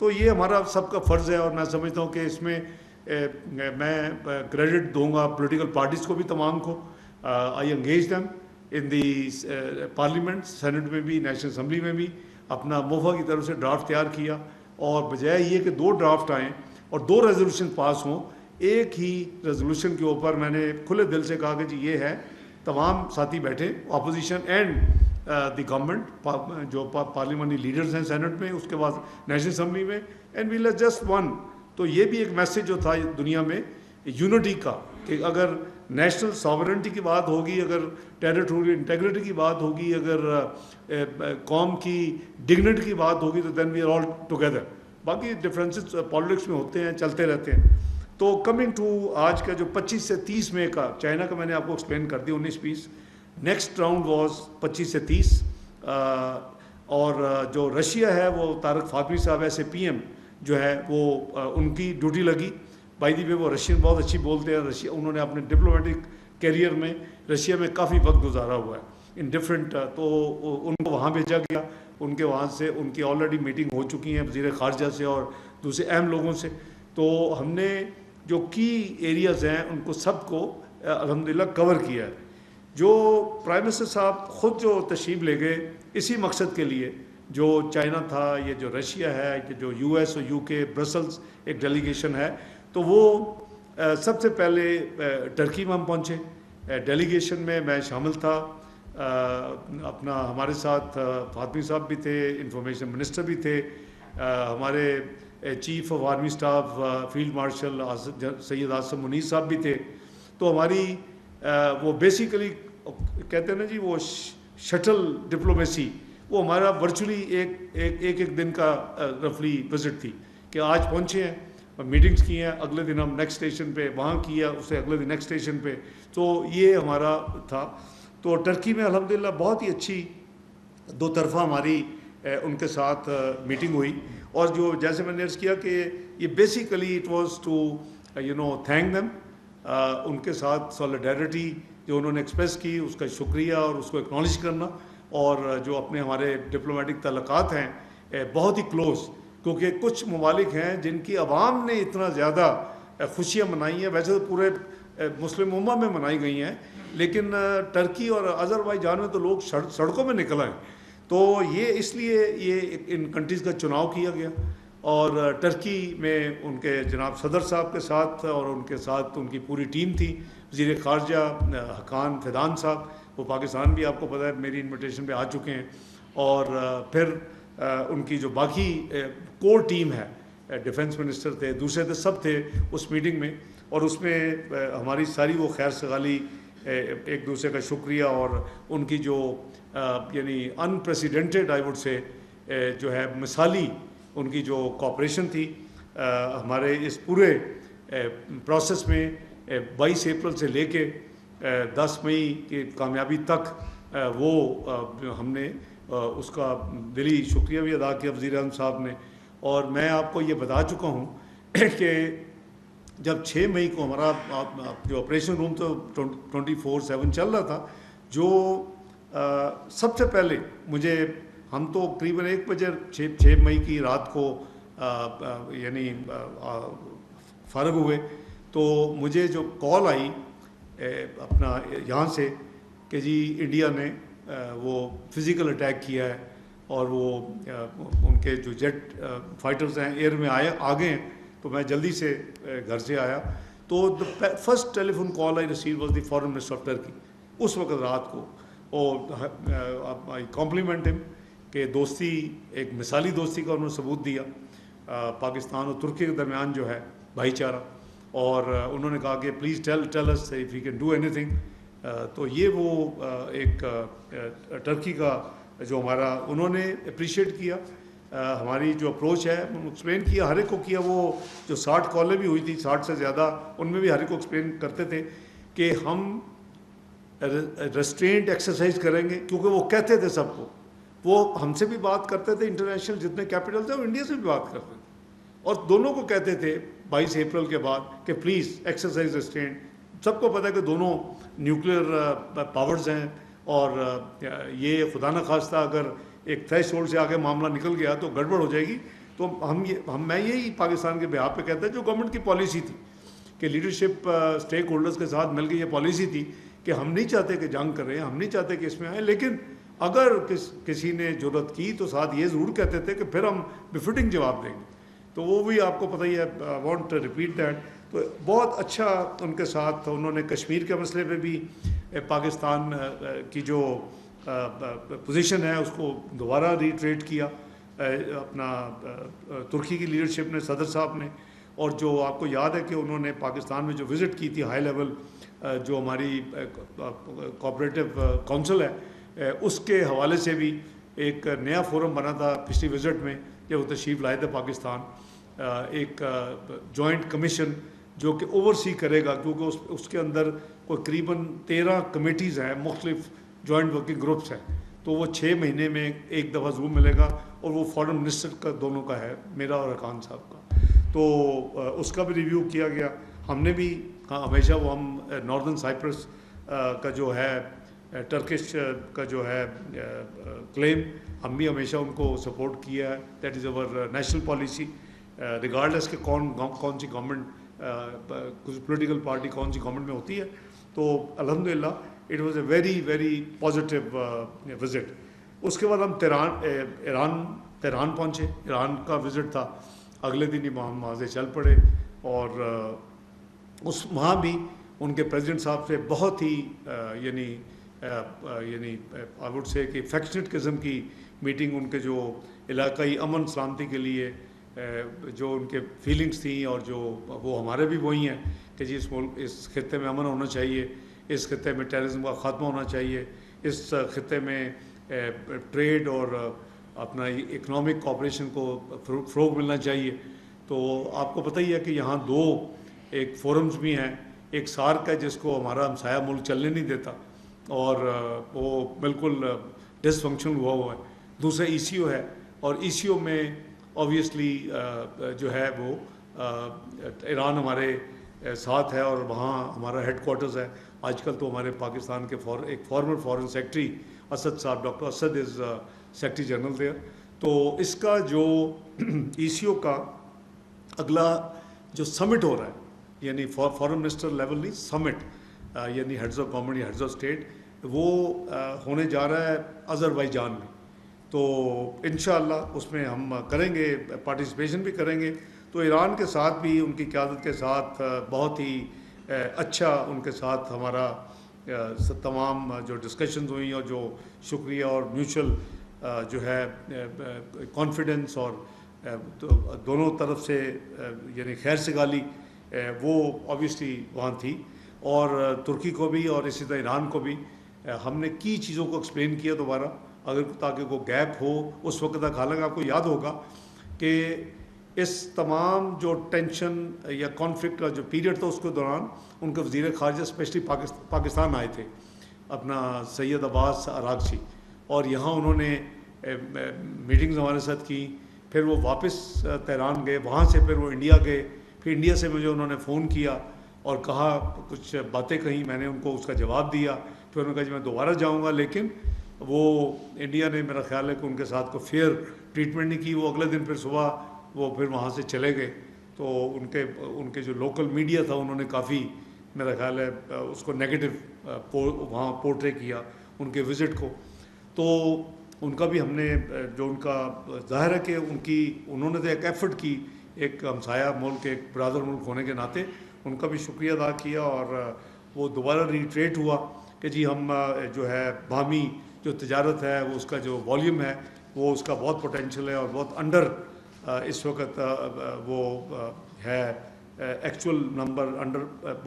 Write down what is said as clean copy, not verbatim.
تو یہ ہمارا سب کا فرض ہے، اور میں سمجھتا ہوں کہ اس میں میں کریڈٹ دوں گا پولیٹیکل پارٹیز کو بھی، تمام کو. I engage them in the parliament, senate میں بھی، نیشنل اسمبلی میں بھی. اپنا موفا کی طرف سے ڈرافٹ تیار کیا، اور بجائے یہ کہ 2 ڈرافٹ آئیں اور 2 ریزولوشن پاس ہوں، ایک ہی ریزولوشن کے اوپر میں نے کھلے دل سے کہا کہ جی یہ ہے، تمام ساتھی بیٹھے، اپوزیشن اینڈ دی گورنمنٹ، جو پارلیمنٹری لیڈرز ہیں سینٹ میں، اس کے بعد نیشنل اسمبلی میں، and we let's just one. تو یہ بھی ایک میسیج جو تھا دنیا میں یونٹی کا، کہ اگر نیشنل ساورنٹی کی بات ہوگی، اگر ٹیریٹوریل انٹیگریٹی کی بات ہوگی، اگر قوم کی ڈگنیٹی کی بات ہوگی، تو دین وی آر آل ٹوگیدر. باقی ڈفرینسز پالیٹکس میں ہوتے ہیں، چلتے رہتے ہیں. تو کمنگ ٹو آج کا جو 25 سے 30 مئی کا، چائنا کا میں نے آپ کو ایکسپلین کر دیا 19-20. نیکسٹ راؤنڈ واز 25 سے 30. اور جو رشیا ہے وہ طارق فاطمی صاحب ایسے پی ایم جو ہے وہ ان کی ڈیوٹی لگی. بائی دی وے وہ رشین بہت اچھی بولتے ہیں. رشیا انہوں نے اپنے ڈپلومیٹک کیریئر میں رشیا میں کافی وقت گزارا ہوا ہے ان ڈفرینٹ، تو ان کو وہاں بھیجا گیا. ان کے وہاں سے ان کی آلریڈی میٹنگ ہو چکی ہیں وزیر خارجہ سے اور دوسرے اہم لوگوں سے. تو ہم نے جو کی ایریاز ہیں ان کو سب کو الحمدللہ کور کیا ہے. جو پرائم منسٹر صاحب خود جو تشریف لے گئے اسی مقصد کے لیے، جو چائنا تھا، یہ جو رشیا ہے، یہ جو یو ایس اور یو کے برسلز ایک ڈیلیگیشن ہے، تو وہ سب سے پہلے ٹرکی میں ہم پہنچے. ڈیلیگیشن میں میں شامل تھا. اپنا ہمارے ساتھ فاطمی صاحب بھی تھے، انفارمیشن منسٹر بھی تھے، ہمارے chief of army staff field marshal Syed Asim Munir صاحب بھی تھے. تو ہماری وہ بیسیکلی کہتے ہیں نا جی وہ شٹل ڈپلومیسی، وہ ہمارا ورچولی ایک دن کا رفلی وزٹ تھی، کہ آج پہنچے ہیں، میٹنگز کی ہیں، اگلے دن ہم نیکسٹ اسٹیشن پہ وہاں کیا، اس سے اگلے دن نیکسٹ اسٹیشن پہ. تو یہ ہمارا تھا. تو ٹرکی میں الحمدللہ بہت ہی اچھی 2 طرفہ ہماری ان کے ساتھ میٹنگ ہوئی. اور جو جیسے میں نے عرض کیا کہ یہ basically it was to thank them, ان کے ساتھ سولیڈیرٹی جو انہوں نے ایکسپریس کی، اس کا شکریہ اور اس کو اکنالج کرنا. اور جو اپنے ہمارے ڈپلومیٹک تعلقات ہیں بہت ہی کلوز، کیونکہ کچھ ممالک ہیں جن کی عوام نے اتنا زیادہ خوشیاں منائی ہیں، ویسے تو پورے مسلم امہ میں منائی گئی ہیں، لیکن ٹرکی اور آذربائیجان میں تو لوگ سڑکوں میں نکل آئے. تو یہ اس لیے یہ ان کنٹریز کا چناؤ کیا گیا. اور ٹرکی میں ان کے جناب صدر صاحب کے ساتھ اور ان کے ساتھ ان کی پوری ٹیم تھی. وزیر خارجہ حقان فیدان صاحب، وہ پاکستان بھی آپ کو پتہ ہے میری انویٹیشن پہ آ چکے ہیں. اور پھر ان کی جو باقی کور ٹیم ہے، ڈیفنس منسٹر تھے، دوسرے تھے، سب تھے اس میٹنگ میں. اور اس میں ہماری ساری وہ خیر سگالی، ایک دوسرے کا شکریہ، اور ان کی جو یعنی انپریسیڈنٹڈ آئی وڈ سے جو ہے مثالی ان کی جو کوآپریشن تھی ہمارے اس پورے پروسیس میں 22 اپریل سے لے کے 10 مئی کی کامیابی تک، وہ ہم نے اس کا دلی شکریہ بھی ادا کیا وزیر اعظم صاحب نے. اور میں آپ کو یہ بتا چکا ہوں کہ جب 6 مئی کو ہمارا جو آپریشن روم تو 24/7 چل رہا تھا، جو سب سے پہلے مجھے، ہم تو قریباً 1 بجے 6 مئی کی رات کو یعنی فارغ ہوئے، تو مجھے جو کال آئی اپنا یہاں سے کہ جی انڈیا نے وہ فزیکل اٹیک کیا ہے، اور وہ ان کے جو جیٹ فائٹرز ہیں ایئر میں آ گئے ہیں. تو میں جلدی سے گھر سے آیا. تو first telephone call I receive was the foreign minister of Turkey اس وقت رات کو. اور آئی کمپلیمنٹ ہم کہ دوستی، ایک مثالی دوستی کا انہوں نے ثبوت دیا پاکستان اور ترکی کے درمیان جو ہے بھائی چارہ. اور انہوں نے کہا کہ please tell us if you can do any thing. تو یہ وہ ایک ٹرکی کا جو ہمارا، انہوں نے اپریشیٹ کیا ہماری جو اپروچ ہے، ایکسپلین کیا ہر ایک کو کیا. وہ جو 60 کالیں بھی ہوئی تھی، 60 سے زیادہ، ان میں بھی ہر ایک کو ایکسپلین کرتے تھے کہ ہم ریسٹرینٹ ایکسرسائز کریں گے، کیونکہ وہ کہتے تھے سب کو، وہ ہم سے بھی بات کرتے تھے، انٹرنیشنل جتنے کیپٹل تھے وہ انڈیا سے بھی بات کرتے تھے، اور دونوں کو کہتے تھے 22 اپریل کے بعد کہ پلیز ایکسرسائز ریسٹرینٹ. سب کو پتہ ہے کہ دونوں نیوکلیئر پاورز ہیں، اور یہ خدا نخواستہ اگر ایک تھریش ہولڈ سے آگے معاملہ نکل گیا تو گڑبڑ ہو جائے گی. تو میں یہی پاکستان کے بہاف پہ کہتا ہے جو گورنمنٹ کی پالیسی تھی کہ لیڈرشپ اسٹیک ہولڈرز کے ساتھ مل کے یہ پالیسی تھی کہ ہم نہیں چاہتے کہ جنگ کریں، ہم نہیں چاہتے کہ اس میں آئیں، لیکن اگر کسی نے جرات کی تو ساتھ یہ ضرور کہتے تھے کہ پھر ہم بفٹنگ جواب دیں گے. تو وہ بھی آپ کو پتہ ہی ہے، وانٹ ریپیٹ دیٹ. تو بہت اچھا ان کے ساتھ انہوں نے کشمیر کے مسئلے پہ بھی پاکستان کی جو پوزیشن ہے اس کو دوبارہ ریٹریٹ کیا اپنا ترکی کی لیڈرشپ نے، صدر صاحب نے. اور جو آپ کو یاد ہے کہ انہوں نے پاکستان میں جو وزٹ کی تھی ہائی لیول جو ہماری کوآپریٹو کونسل ہے اس کے حوالے سے بھی ایک نیا فورم بنا تھا پچھلی وزٹ میں جب وہ تشریف لائے تھے پاکستان، ایک جوائنٹ کمیشن جو کہ اوورسی کرے گا، کیونکہ اس کے اندر کوئی قریباً 13 کمیٹیز ہیں، مختلف جوائنٹ ورکنگ گروپس ہیں. تو وہ 6 مہینے میں ایک دفعہ زوم ملے گا، اور وہ فارن منسٹر کا دونوں کا ہے، میرا اور ارکان صاحب کا. تو اس کا بھی ریویو کیا گیا. ہم نے بھی ہمیشہ وہ ہم ناردرن سائپرس کا جو ہے ٹرکش کا جو ہے کلیم، ہم بھی ہمیشہ ان کو سپورٹ کیا ہے. That is over national policy regardless کہ کون سی گورنمنٹ پولیٹیکل پارٹی کون سی گورنمنٹ میں ہوتی ہے. تو الحمدللہ it was a very very positive visit. اس کے بعد ہم تہران پہنچے. ایران کا وزٹ تھا، اگلے دن ہی ہم وہاں سے چل پڑے. اور وہاں بھی ان کے پریزیڈنٹ صاحب سے بہت ہی یعنی آئی وڈ سے کہ افیکشنیٹ قسم کی میٹنگ، ان کے جو علاقائی امن سلامتی کے لیے جو ان کے فیلنگس تھیں، اور جو وہ ہمارے بھی وہی ہیں کہ جی اس خطے میں امن ہونا چاہیے، اس خطے میں ٹیررزم کا خاتمہ ہونا چاہیے، اس خطے میں ٹریڈ اور اپنا اکنامک کوآپریشن کو فروغ ملنا چاہیے. تو آپ کو پتہ ہی ہے کہ یہاں 2 ایک فورمز بھی ہیں. ایک سارک ہے جس کو ہمارا ہمسایہ ملک چلنے نہیں دیتا اور وہ بالکل ڈس فنکشن ہوا ہے. دوسرا ECO ہے، اور ECO میں اوبیسلی جو ہے وہ ایران ہمارے ساتھ ہے، اور وہاں ہمارا ہیڈ کوارٹرز ہے. آج کل تو ہمارے پاکستان کے ایک فارمر فارن سیکرٹری اسد صاحب، doctor Asad is secretary general there. تو اس کا جو ECO کا اگلا جو سمٹ ہو رہا ہے، یعنی فارن منسٹر لیول نہیں، سمٹ یعنی ہیڈز آف گورنمنٹ یا ہیڈز آف اسٹیٹ، وہ ہونے جا رہا ہے آذربائیجان میں. تو انشاءاللہ اس میں ہم کریں گے، پارٹیسپیشن بھی کریں گے. تو ایران کے ساتھ بھی ان کی قیادت کے ساتھ بہت ہی اچھا ان کے ساتھ ہمارا تمام جو ڈسکشنز ہوئیں، اور جو شکریہ اور میوچل جو ہے کانفیڈنس اور دونوں طرف سے یعنی خیر سگالی وہ اوبیسلی وہاں تھی. اور ترکی کو بھی اور اسی طرح ایران کو بھی ہم نے کی چیزوں کو ایکسپلین کیا دوبارہ، اگر تاکہ کوئی گیپ ہو اس وقت تک. حالانکہ آپ کو یاد ہوگا کہ اس تمام جو ٹینشن یا کانفلکٹ کا جو پیریڈ تھا اس کے دوران ان کے وزیر خارجہ اسپیشلی پاکستان آئے تھے، اپنا سید عباس عراقچی، اور یہاں انہوں نے میٹنگز ہمارے ساتھ کی. پھر وہ واپس تہران گئے، وہاں سے پھر وہ انڈیا گئے. پھر انڈیا سے مجھے انہوں نے فون کیا اور کہا، کچھ باتیں کہیں، میں نے ان کو اس کا جواب دیا. پھر انہوں نے کہا جی میں دوبارہ جاؤں گا، لیکن وہ انڈیا نے میرا خیال ہے کہ ان کے ساتھ کوئی فیئر ٹریٹمنٹ نہیں کی. وہ اگلے دن پھر صبح وہ پھر وہاں سے چلے گئے. تو ان کے جو لوکل میڈیا تھا انہوں نے کافی میرا خیال ہے اس کو نیگیٹو وہاں پورٹرے کیا ان کے وزٹ کو. تو ان کا بھی ہم نے جو ان کا ظاہر ہے کہ انہوں نے تو ایک ایفرٹ کی ایک ہمسایہ ملک، ایک برادر ملک ہونے کے ناطے، ان کا بھی شکریہ ادا کیا. اور وہ دوبارہ ریٹریٹ ہوا کہ جی ہم جو ہے باہمی جو تجارت ہے وہ اس کا جو والیوم ہے وہ اس کا بہت پوٹینشیل ہے، اور بہت انڈر اس وقت وہ ہے ایکچوئل نمبر انڈر بہت